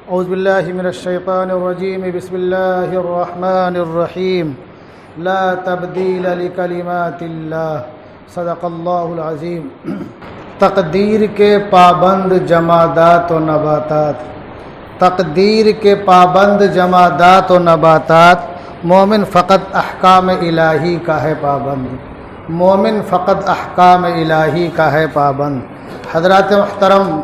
اعوذ باللہ من الشیطان الرجیم بسم اللہ الرحمن الرحیم لا تبدیل لکلمات اللہ صدق اللہ العظیم۔ تقدیر کے پابند جمادات و نباتات، تقدیر کے پابند جمادات و نباتات، مومن فقط احکام الہی کا ہے پابند، مومن فقط احکام الہی کا ہے پابند۔ حضرات محترم،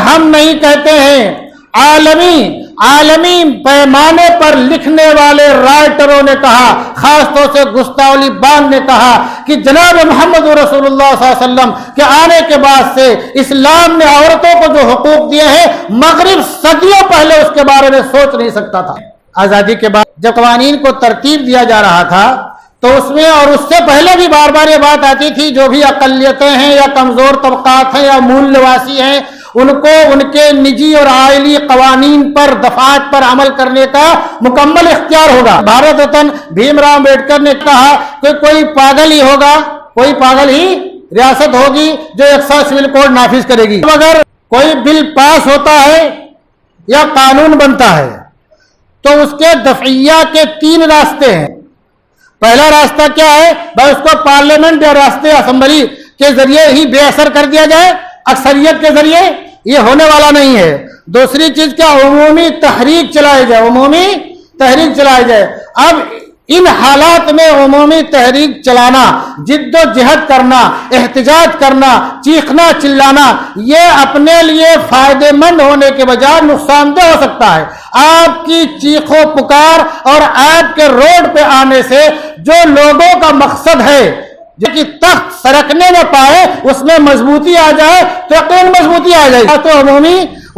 ہم نہیں کہتے ہیں، عالمی پیمانے پر لکھنے والے رائٹروں نے کہا، خاص طور سے گستاو علی بان نے کہا کہ جناب محمد رسول اللہ صلی اللہ علیہ وسلم کے آنے کے بعد سے اسلام نے عورتوں کو جو حقوق دیے ہیں، مغرب صدیوں پہلے اس کے بارے میں سوچ نہیں سکتا تھا۔ آزادی کے بعد جب قوانین کو ترتیب دیا جا رہا تھا تو اس میں اور اس سے پہلے بھی بار بار یہ بات آتی تھی، جو بھی اقلیتیں ہیں یا کمزور طبقات ہیں یا مول نواسی ہیں، ان کو ان کے نجی اور عائلی قوانین پر، دفعات پر عمل کرنے کا مکمل اختیار ہوگا۔ بھارت رتن بھیم راؤ امبیڈکر نے کہا کہ کوئی پاگل ہی ہوگا، کوئی پاگل ہی ریاست ہوگی جو یکساں سول کوڈ نافذ کرے گی۔ اگر کوئی بل پاس ہوتا ہے یا قانون بنتا ہے تو اس کے دفعیہ کے 3 راستے ہیں۔ پہلا راستہ کیا ہے؟ بھائی اس کو پارلیمنٹ یا ریاستی اسمبلی کے ذریعے ہی بے اثر کر دیا جائے، اکثریت کے ذریعے یہ ہونے والا نہیں ہے۔ دوسری چیز کیا؟ عمومی تحریک چلائی جائے، عمومی تحریک چلائی جائے۔ اب ان حالات میں عمومی تحریک چلانا، جد و جہد کرنا، احتجاج کرنا، چیخنا چلانا، یہ اپنے لیے فائدہ مند ہونے کے بجائے نقصان دہ ہو سکتا ہے۔ آپ کی چیخ و پکار اور آپ کے روڈ پہ آنے سے جو لوگوں کا مقصد ہے کہ تخت سرکنے نہ پائے، اس میں مضبوطی آ جائے تو یقین مضبوطی آ جائے، تو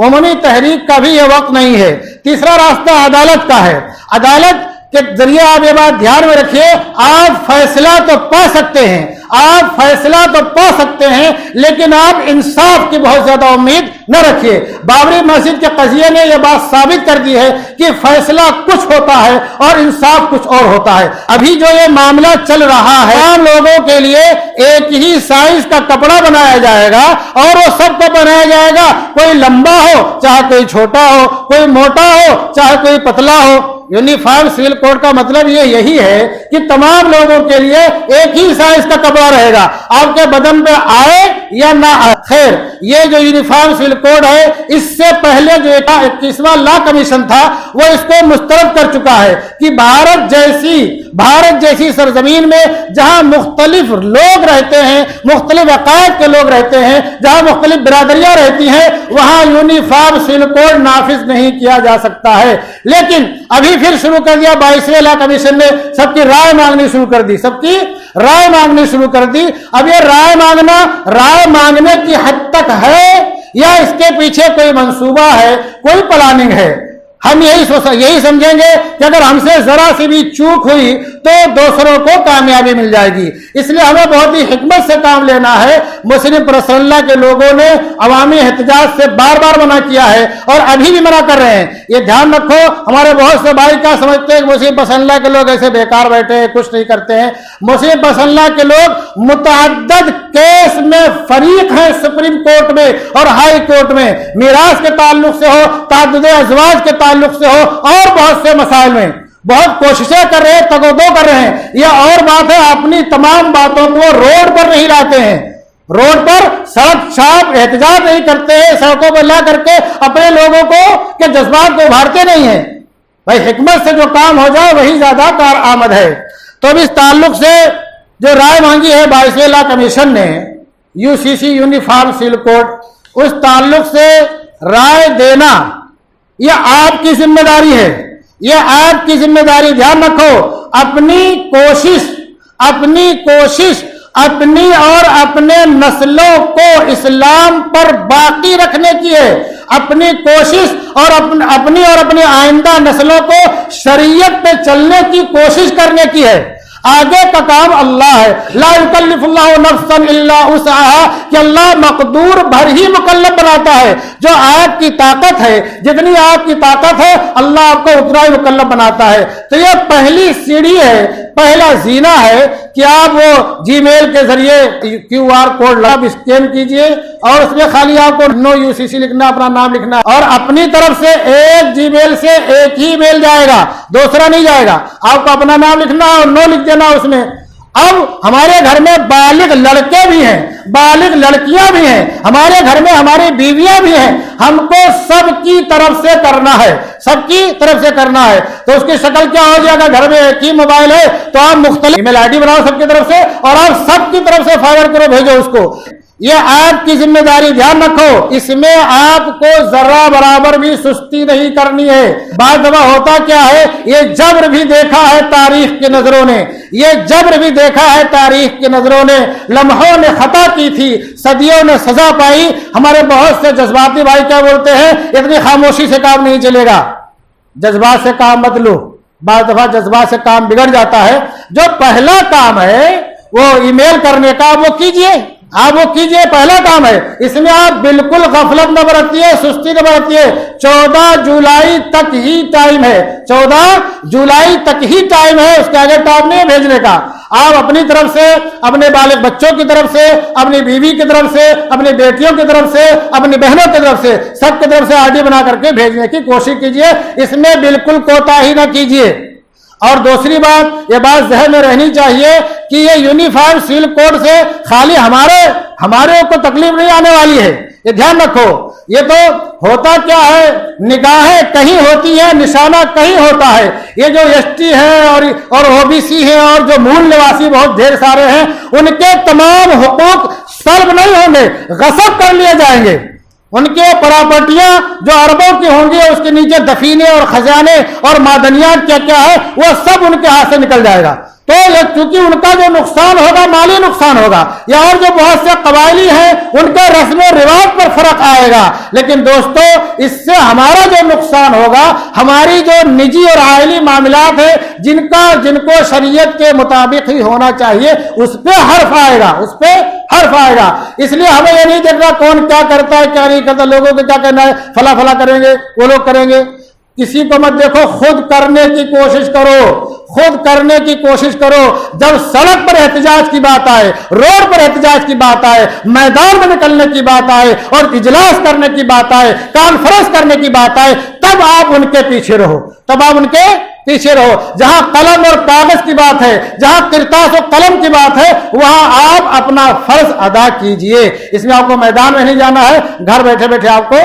عمومی تحریک کا بھی یہ وقت نہیں ہے۔ تیسرا راستہ عدالت کا ہے۔ عدالت کے ذریعے آپ یہ بات دھیان میں رکھیے، آپ فیصلہ تو پا سکتے ہیں، آپ فیصلہ تو پا سکتے ہیں، لیکن آپ انصاف کی بہت زیادہ امید نہ رکھیے۔ بابری مسجد کے قضیے نے یہ بات ثابت کر دی ہے کہ فیصلہ کچھ ہوتا ہے اور انصاف کچھ اور ہوتا ہے۔ ابھی جو یہ معاملہ چل رہا ہے، عام لوگوں کے لیے ایک ہی سائز کا کپڑا بنایا جائے گا اور وہ سب کو بنایا جائے گا، کوئی لمبا ہو چاہے کوئی چھوٹا ہو، کوئی موٹا ہو چاہے کوئی پتلا ہو۔ یونیفارم سول کوڈ کا مطلب یہی ہے کہ تمام لوگوں کے لیے ایک ہی سائز کا کپڑا رہے گا، آپ کے بدن پہ آئے یا نہ آئے۔ خیر، یہ جو یونیفارم سول کوڈ ہے، اس سے پہلے جو 21واں لا کمیشن تھا وہ اس کو مسترد کر چکا ہے کہ بھارت جیسی سرزمین میں جہاں مختلف لوگ رہتے ہیں، مختلف عقائد کے لوگ رہتے ہیں، جہاں مختلف برادریاں رہتی ہیں، وہاں یونیفارم سول کوڈ نافذ نہیں کیا جا سکتا ہے۔ لیکن ابھی پھر شروع کر دیا 22ویں لا کمیشن نے، سب کی رائے مانگنی شروع کر دی، سب کی رائے مانگنی شروع کر دی۔ اب یہ رائے مانگنے کی حد تک ہے یا اس کے پیچھے کوئی منصوبہ ہے، کوئی پلاننگ ہے؟ ہم یہی سمجھیں گے کہ اگر ہم سے ذرا سی بھی چوک ہوئی تو دوسروں کو کامیابی مل جائے گی۔ اس لیے ہمیں بہت ہی حکمت سے کام لینا ہے۔ مسلم پرسنل لا کے لوگوں نے عوامی احتجاج سے بار بار منع کیا ہے اور ابھی بھی منع کر رہے ہیں۔ یہ دھیان رکھو، ہمارے بہت سے بھائی کیا سمجھتے ہیں کہ مسلم پرسنل لا کے لوگ ایسے بیکار بیٹھے ہیں، کچھ نہیں کرتے ہیں۔ مسلم پرسنل لا کے لوگ متعدد کیس میں فریق ہیں، سپریم کورٹ میں اور ہائی کورٹ میں، میراث کے تعلق سے ہو، تعدد ازواج کے تعلق سے ہو، اور بہت سے مسائل میں بہت کوششیں کر رہے ہیں، تگ و دو کر رہے ہیں۔ یہ اور بات ہے، اپنی تمام باتوں کو روڈ پر نہیں لاتے ہیں، روڈ پر سڑک چھاپ احتجاج نہیں کرتے ہیں، سڑکوں پر لا کر کے اپنے لوگوں کو کے جذبات کو ابھارتے نہیں ہیں۔ بھائی حکمت سے جو کام ہو جائے وہی زیادہ کارآمد ہے۔ تو اب اس تعلق سے جو رائے مانگی ہے 22ویں لا کمیشن نے، UCC یونیفارم سول کوڈ، اس تعلق سے رائے دینا یہ آپ کی ذمہ داری ہے، یہ آپ کی ذمہ داری۔ دھیان رکھو، اپنی کوشش اپنی اور اپنے نسلوں کو اسلام پر باقی رکھنے کی ہے، اپنی کوشش اور اپنی آئندہ نسلوں کو شریعت پہ چلنے کی کوشش کرنے کی ہے۔ آگے کا کام اللہ ہے، لا یکلف اللہ نفسا الا وسعها، کہ اللہ مقدور بھر ہی مکلف بناتا ہے۔ جو آپ کی طاقت ہے، جتنی آپ کی طاقت ہے، اللہ آپ کو اتنا ہی مکلف بناتا ہے۔ تو یہ پہلی سیڑھی ہے پہلا زینہ ہے کہ آپ وہ جی میل کے ذریعے QR کوڈ اسکین کیجئے اور اس میں خالی آپ کو نو UCC لکھنا، اپنا نام لکھنا اور اپنی طرف سے ایک جی میل سے ایک ہی میل جائے گا، دوسرا نہیں جائے گا۔ آپ کو اپنا نام لکھنا اور نو لکھ دینا اس میں۔ اب ہمارے گھر میں بالغ لڑکے بھی ہیں، بالغ لڑکیاں بھی ہیں، ہمارے گھر میں ہماری بیویاں بھی ہیں، ہم کو سب کی طرف سے کرنا ہے، سب کی طرف سے کرنا ہے۔ تو اس کی شکل کیا ہو جائے گا؟ گھر میں ایک ہی موبائل ہے تو آپ مختلف ای میل ID بناؤ سب کی طرف سے اور آپ سب کی طرف سے فارورڈ کرو، بھیجو اس کو۔ یہ آپ کی ذمہ داری، دھیان رکھو، اس میں آپ کو ذرہ برابر بھی سستی نہیں کرنی ہے۔ بعض دفعہ ہوتا کیا ہے، یہ جبر بھی دیکھا ہے تاریخ کی نظروں نے، یہ جبر بھی دیکھا ہے تاریخ کی نظروں نے، لمحوں نے خطا کی تھی، صدیوں نے سزا پائی۔ ہمارے بہت سے جذباتی بھائی کیا بولتے ہیں، اتنی خاموشی سے کام نہیں چلے گا، جذبات سے کام مت لو۔ بعض دفعہ جذبات سے کام بگڑ جاتا ہے۔ جو پہلا کام ہے وہ ای میل کرنے کا، وہ کیجئے، آپ وہ کیجئے، پہلا کام ہے۔ اس میں آپ بالکل غفلت نہ برتیے، سستی نہ برتیے۔ 14 جولائی تک ہی ٹائم ہے، 14 جولائی تک ہی ٹائم ہے، اس کے آگے ٹائم نہیں ہے بھیجنے کا۔ آپ اپنی طرف سے، اپنے بالغ بچوں کی طرف سے، اپنی بیوی کی طرف سے، اپنی بیٹیوں کی طرف سے، اپنی بہنوں کی طرف سے، سب کی طرف سے ID بنا کر کے بھیجنے کی کوشش کیجئے، اس میں بالکل کوتاہی نہ کیجئے۔ اور دوسری بات، یہ بات ذہن میں رہنی چاہیے کہ یہ یونیفارم سول کوڈ سے خالی ہمارے کو تکلیف نہیں آنے والی ہے، یہ دھیان رکھو۔ یہ تو ہوتا کیا ہے، نگاہیں کہیں ہوتی ہیں، نشانہ کہیں ہوتا ہے۔ یہ جو ST ہے اور OBC ہے اور جو مول نواسی بہت ڈھیر سارے ہیں، ان کے تمام حقوق سلب نہیں ہوں گے، غصب کر لیے جائیں گے۔ ان کے پراپرٹیاں جو اربوں کی ہوں گی، اس کے نیچے دفینے اور خزانے اور معدنیات کیا کیا ہے، وہ سب ان کے ہاتھ سے نکل جائے گا۔ تو یہ چونکہ ان کا جو نقصان ہوگا مالی نقصان ہوگا، یا اور جو بہت سے قبائلی ہیں ان کے رسم و رواج پر فرق آئے گا، لیکن دوستو اس سے ہمارا جو نقصان ہوگا، ہماری جو نجی اور عائلی معاملات ہیں جن کو شریعت کے مطابق ہی ہونا چاہیے، اس پہ حرف آئے گا، اس پہ حرف آئے گا۔ اس لیے ہمیں یہ نہیں دیکھنا کون کیا کرتا ہے کیا نہیں کرتا، لوگوں کو کیا کرنا ہے، فلاں فلاں کریں گے، وہ لوگ کریں گے، کسی کو مت دیکھو، خود کرنے کی کوشش کرو، خود کرنے کی کوشش کرو۔ جب سڑک پر احتجاج کی بات آئے، روڈ پر احتجاج کی بات آئے، میدان میں نکلنے کی بات آئے اور اجلاس کرنے کی بات آئے، کانفرنس کرنے کی بات آئے، تب آپ ان کے پیچھے رہو، تب آپ ان کے پیچھے رہو۔ جہاں قلم اور کاغذ کی بات ہے، جہاں کرتاس و قلم کی بات ہے، وہاں آپ اپنا فرض ادا کیجئے۔ اس میں آپ کو میدان میں نہیں جانا ہے، گھر بیٹھے بیٹھے آپ کو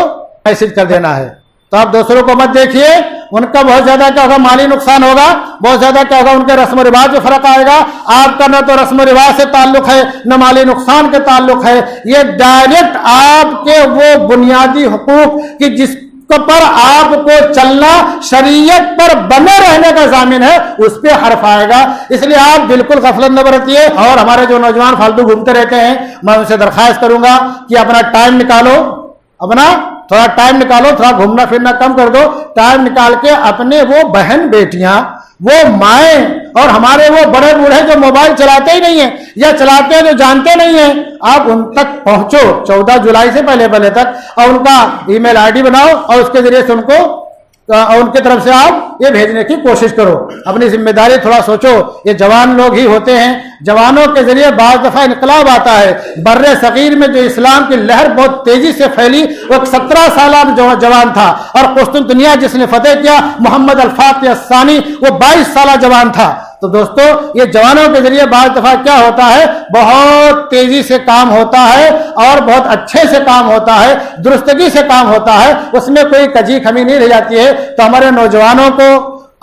میسج کر دینا ہے۔ تو آپ دوسروں کو مت دیکھیے، ان کا بہت زیادہ کیا ہوگا، مالی نقصان ہوگا، بہت زیادہ کیا ہوگا، ان کے رسم و رواج میں فرق آئے گا۔ آپ کا نہ تو رسم و رواج سے تعلق ہے، نہ مالی نقصان کے تعلق ہے، یہ ڈائریکٹ آپ کے وہ بنیادی حقوق کہ جس پر آپ کو چلنا شریعت پر بنے رہنے کا ضامن ہے، اس پہ حرف آئے گا۔ اس لیے آپ بالکل غفلت نہ برتیے۔ اور ہمارے جو نوجوان فالتو گھومتے رہتے ہیں، میں ان سے درخواست کروں گا کہ اپنا ٹائم نکالو، اپنا تھوڑا ٹائم نکالو، تھوڑا گھومنا پھرنا کم کر دو، ٹائم نکال کے اپنے وہ بہن بیٹیاں، وہ مائیں اور ہمارے وہ بڑے بوڑھے جو موبائل چلاتے ہی نہیں ہیں یا چلاتے ہیں جو جانتے نہیں ہیں، آپ ان تک پہنچو 14 جولائی سے پہلے تک، اور ان کا ای میل ID بناؤ اور اس کے ذریعے سے ان کی طرف سے آپ یہ بھیجنے کی کوشش کرو۔ اپنی ذمہ داری تھوڑا سوچو۔ یہ جوان لوگ ہی ہوتے ہیں، جوانوں کے ذریعے بعض دفعہ انقلاب آتا ہے۔ بر صغیر میں جو اسلام کی لہر بہت تیزی سے پھیلی، وہ 17 سالہ جوان تھا، اور قسطنطنیہ جس نے فتح کیا، محمد الفاتح الثانی، وہ 22 سالہ جوان تھا۔ تو دوستو یہ جوانوں کے ذریعے بعض دفعہ کیا ہوتا ہے، بہت تیزی سے کام ہوتا ہے اور بہت اچھے سے کام ہوتا ہے، درستگی سے کام ہوتا ہے، اس میں کوئی کجی کمی نہیں رہ جاتی ہے۔ تو ہمارے نوجوانوں کو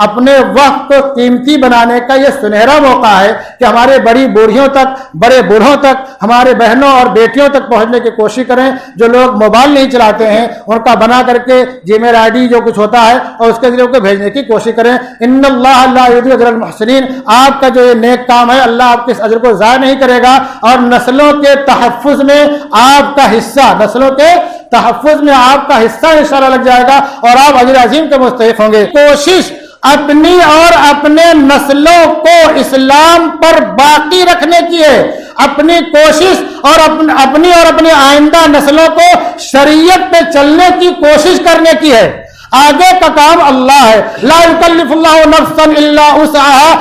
اپنے وقت کو قیمتی بنانے کا یہ سنہرا موقع ہے کہ ہمارے بڑی بوڑھیوں تک، بڑے بوڑھوں تک، ہمارے بہنوں اور بیٹیوں تک پہنچنے کی کوشش کریں۔ جو لوگ موبائل نہیں چلاتے ہیں ان کا بنا کر کے جی میل ID جو کچھ ہوتا ہے اور اس کے ذریعے کو بھیجنے کی کوشش کریں۔ ان اللہ لا یضیع اجر المحسنین، آپ کا جو یہ نیک کام ہے اللہ آپ کے اس اجر کو ضائع نہیں کرے گا، اور نسلوں کے تحفظ میں آپ کا حصہ، نسلوں کے تحفظ میں آپ کا حصہ انشاءاللہ لگ جائے گا اور آپ اجر عظیم کے مستحق ہوں گے۔ کوشش اپنی اور اپنے نسلوں کو اسلام پر باقی رکھنے کی ہے، اپنی کوشش اور اپنی آئندہ نسلوں کو شریعت پہ چلنے کی کوشش کرنے کی ہے۔ آگے کا کام اللہ ہے، لا یکلف اللہ نفسا الا وسعها۔